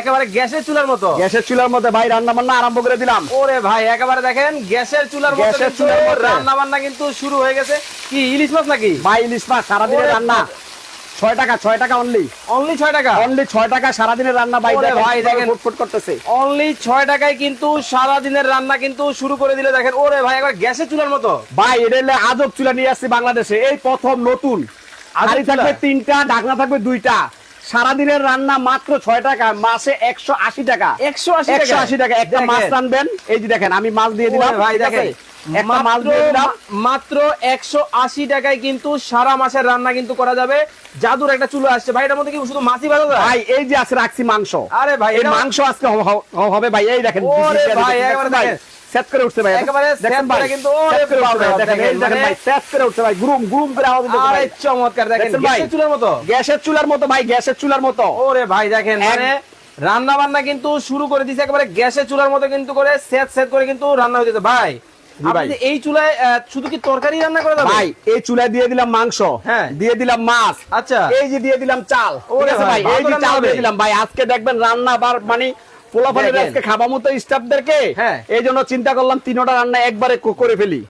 একেবারে গ্যাসের চুলার মতো। গ্যাসের চুলার মধ্যে ভাই রান্না বান্না আরম্ভ করে দিলাম। ওরে ভাই একেবারে দেখেন গ্যাসের চুলার মতো গ্যাসের চুলার মধ্যে রান্না বান্না কিন্তু শুরু হয়ে গেছে। কি ইলিশ মাছ নাকি? ভাই ইলিশ মাছ সারাদিনের ওরে রান্না 6 টাকা, 6 টাকা অনলি। অনলি 6 টাকা, অনলি 6 টাকা সারাদিনের রান্না ভাই। ওরে ভাই দেখেন ফুটফুট করতেছে। অনলি 6 টাকায় কিন্তু সারা দিনের রান্না কিন্তু শুরু করে দিলে দেখেন। ওরে ভাই একবার গ্যাসের চুলার মতো। ভাই এটা হলো আজব চুলা নিয়ে আসছি বাংলাদেশে, এই প্রথম নতুন। হাড়ি থাকবে 3টা, ঢাকনা থাকবে 2টা। সারাদিনের রান্না মাত্র 6 টাকা, মাসে 180 টাকা। 180 টাকা একটা মাছ রানবেন। এই যে দেখেন আমি মাছ দিয়ে দিলাম ভাই দেখেন একটা মাছ দিয়ে দিলাম মাত্র 180 টাকায় কিন্তু সারা মাসের রান্না কিন্তু করা যাবে। জাদুর একটা চুলা আসছে ভাই, এটার মধ্যে কি শুধু মাছই ভালো যায়? ভাই এই যে আছে রাখছি মাংস। আরে ভাই এই মাংস আজকে হবে ভাই। এই দেখেন ওরে ভাই একবারে দেখেন সেট করে উঠছে ভাই। একেবারে দেখেন সেট ভাই করে কিন্তু ওরে বাবা দেখেন এই দেখেন ভাই সেট করে উঠছে ভাই। গুরুম গুরুম করে আওয়াজ দিচ্ছে আরে ভাই। চমৎকার দেখেন গ্যাসের চুলার মতো। গ্যাসের চুলার মতো ভাই, গ্যাসের চুলার মতো। ওরে ভাই দেখেন মানে রান্না বান্না কিন্তু শুরু করে দিয়েছে একেবারে গ্যাসের চুলার মতো কিন্তু করে সেট করে কিন্তু রান্না হইতেছে ভাই। আপনি এই চুলায় শুধু কি তরকারি রান্না করে দেবেন? ভাই এই চুলায় দিয়ে দিলাম মাংস, হ্যাঁ দিয়ে দিলাম মাছ, আচ্ছা এই যে দিয়ে দিলাম চাল। ঠিক আছে ভাই, এই যে চাল দিয়ে দিলাম ভাই। আজকে দেখবেন রান্না বার মানে পোলাপানের আজকে খাবার মতো স্টাফদেরকে। হ্যাঁ এই জন্য চিন্তা করলাম 3টা রান্না একবারে করে ফেলি।